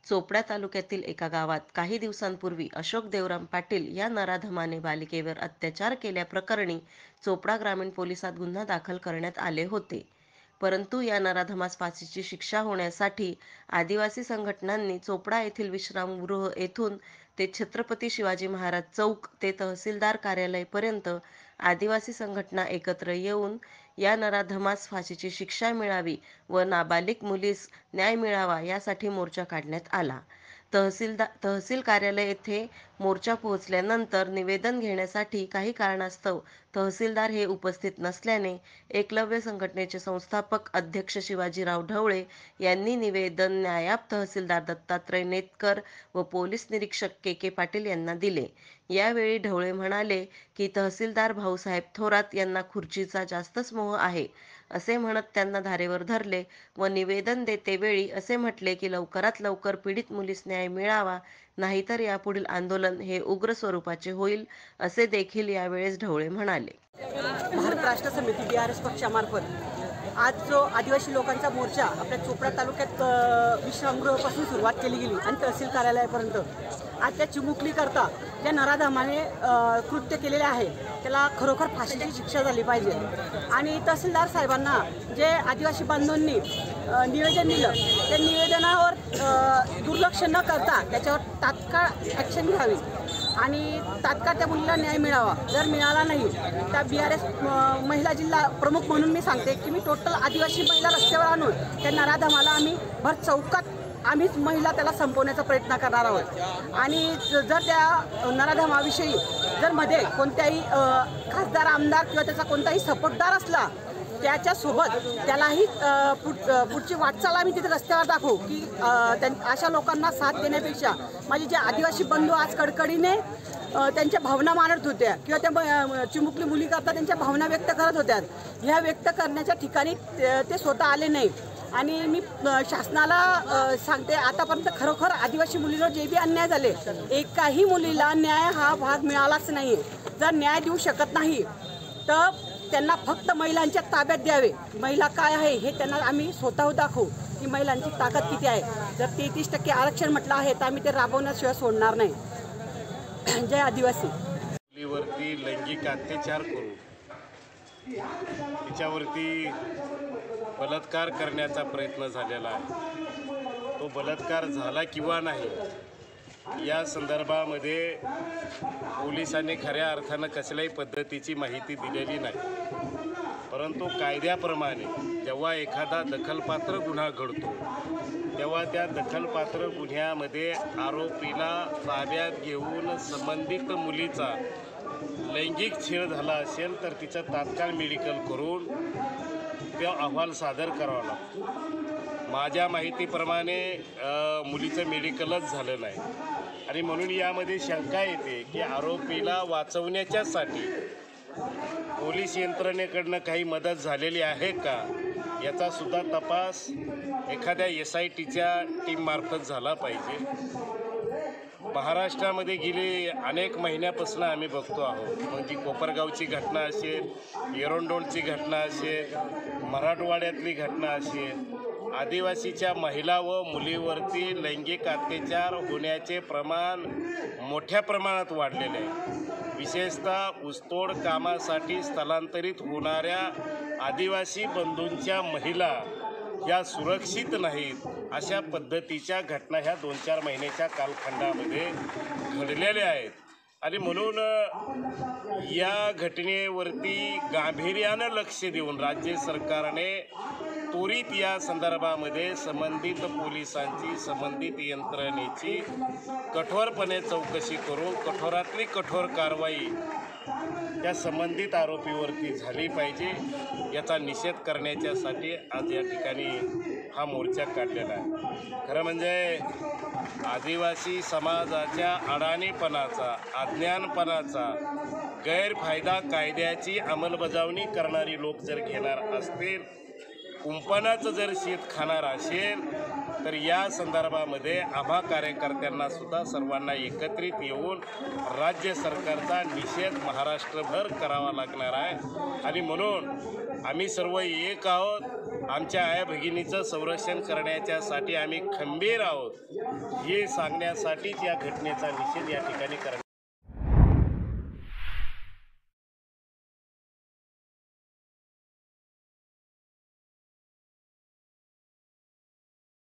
चोपडा तालुक्यातील एका गावात काही दिवसांपूर्वी अशोक देवराम पाटील या नराधमाने बालिकेवर अत्याचार केल्याप्रकरणी चोपडा ग्रामीण पोलिसात गुन्हा दाखल करण्यात आले होते. परंतु या नराधमास फाशीची शिक्षा होण्यासाठी आदिवासी संघटनांनी चोपडा येथील विश्रामगृह येथून ते छत्रपती शिवाजी महाराज चौक ते तहसीलदार कार्यालयापर्यंत आदिवासी संघटना एकत्र येऊन या नराधमास फाशीची शिक्षा मिळावी व नाबालिग मुलीस न्याय मिळावा यासाठी मोर्चा काढण्यात आला. तहसील कार्यालय येथे मोर्चा पोहोचल्यानंतर निवेदन घेण्यासाठी काही कारणास्तव तहसीलदार हे उपस्थित नसल्याने एकलव्य संघटनेचे संस्थापक अध्यक्ष शिवाजीराव ढवळे यांनी निवेदन नायब तहसीलदार दत्तात्रय नेतकर व पोलीस निरीक्षक के पाटील यांना दिले. यावेळी ढवळे म्हणाले की तहसीलदार भाऊसाहेब थोरात यांना खुर्चीचा जास्तच मोह आहे असे म्हणत त्यांना धारेवर धरले व निवेदन देतेवेळी असे म्हटले की लवकरात लवकर पीडित मुलीस न्याय मिळावा, नाहीतर यापुढील आंदोलन हे उग्र स्वरूपाचे होईल असे देखील यावेळेस ढवळे म्हणाले. भारत राष्ट्र समिती BRS पक्षामार्फत आज जो आदिवासी लोकांचा मोर्चा आपल्या चोपडा तालुक्यात विश्रामगृहापासून सुरुवात केली गेली आणि तहसील कार्यालयापर्यंत आज त्या चिमुकलीकरता ज्या नराधमाने कृत्य केलेले आहे त्याला खरोखर फाशीची शिक्षा झाली पाहिजे. आणि तहसीलदार साहेबांना जे आदिवासी बांधवांनी निवेदन दिलं त्या निवेदनावर दुर्लक्ष न करता त्याच्यावर तात्काळ ॲक्शन घ्यावी आणि तात्काळ त्या मुलीला न्याय मिळावा. जर मिळाला नाही त्या BRS महिला जिल्हा प्रमुख म्हणून मी सांगते की मी टोटल आदिवासी महिला रस्त्यावर आणून त्या नराधमाला आम्ही भर चौकात आम्हीच महिला त्याला संपवण्याचा प्रयत्न करणार आहोत. आणि जर त्या नराधमाविषयी जर मध्ये कोणत्याही खासदार आमदार किंवा त्याचा कोणताही सपोर्टदार असला त्याच्यासोबत त्यालाही पुढची वाटचाल आम्ही तिथे रस्त्यावर दाखवू की अशा लोकांना साथ देण्यापेक्षा माझे जे आदिवासी बंधू आज कडकडीने त्यांच्या भावना मांडत होत्या किंवा त्या चिमुकली मुलीकरता त्यांच्या भावना व्यक्त करत होत्या, ह्या व्यक्त करण्याच्या ठिकाणी ते स्वतः आले नाही. आणि मी शासनाला सांगते आतापर्यंत खरोखर आदिवासी मुलीवर जे बी अन्याय झाले एकाही मुलीला न्याय हा भाग मिळालाच नाही. जर न्याय देऊ शकत नाही तर त्यांना फक्त महिलांच्या ताब्यात द्यावे. महिला काय आहे हे त्यांना आम्ही स्वतः दाखवू की महिलांची ताकद किती आहे. जर 33% आरक्षण म्हटलं आहे तर आम्ही ते राबवण्याशिवाय सोडणार नाही. जय आदिवासी. मुलीवरती लैंगिक अत्याचार करून तिच्यावरती बलात्कार करण्याचा प्रयत्न झालेला आहे. तो बलात्कार झाला किंवा नाही या संदर्भामध्ये पोलिसांनी खऱ्या अर्थानं कसल्याही पद्धतीची माहिती दिलेली नाही. परंतु कायद्याप्रमाणे जेव्हा एखादा दखलपात्र गुन्हा घडतो तेव्हा त्या दखलपात्र गुन्ह्यामध्ये आरोपीला ताब्यात घेऊन संबंधित मुलीचा लैंगिक छळ झाला असेल तर तिचं तात्काळ मेडिकल करून तो अहवाल सादर करावा लागतो. माझ्या माहितीप्रमाणे मुलीचं मेडिकलच झालं नाही आणि म्हणून यामध्ये शंका येते की आरोपीला वाचवण्याच्यासाठी पोलीस यंत्रणेकडनं काही मदत झालेली आहे का याचा सुद्धा तपास एखाद्या SITच्या टीममार्फत झाला पाहिजे. महाराष्ट्रामध्ये गेली अनेक महिन्यापासून आम्ही बघतो आहोत. मग ती कोपरगावची घटना असेल, एरंडोलची घटना असेल, मराठवाड्यातली घटना असेल, आदिवासीच्या महिला व मुलीवरती लैंगिक अत्याचार होण्याचे प्रमाण मोठ्या प्रमाणात वाढलेले आहे. विशेषतः ऊसतोड कामासाठी स्थलांतरित होणाऱ्या आदिवासी बंधूंच्या महिला या सुरक्षित नाहीत अशा पद्धतीच्या घटना ह्या 2-4 महिन्याच्या कालखंडामध्ये घडलेल्या आहेत. आणि म्हणून या घटनेवरती गांभीर्यानं लक्ष देऊन राज्य सरकारने त्वरित या संदर्भामध्ये संबंधित पोलिसांची संबंधित यंत्रणेची कठोरपणे चौकशी करून कठोरातली कठोर कारवाई त्या संबंधित आरोपीवरती झाली पाहिजे. याचा निषेध करण्याच्यासाठी आज या ठिकाणी हा मोर्चा काढलेला आहे. खरं म्हणजे आदिवासी समाजाच्या अडाणीपणाचा, अज्ञानपणाचा गैरफायदा कायद्याची अंमलबजावणी करणारी लोक जर घेणार असतील कुंपणाचं जर शेत खाणार असेल तर या संदर्भामध्ये आभा कार्यकर्त्यांना सुद्धा सर्वांना एकत्रित येऊन राज्य सरकारचा निषेध महाराष्ट्रभर करावा लागणार आहे. आणि म्हणून आम्ही सर्व एक आहोत. आमच्या आया भगिनीचं संरक्षण करण्याच्यासाठी आम्ही खंबीर आहोत हे सांगण्यासाठीच या घटनेचा निषेध या ठिकाणी करण्यात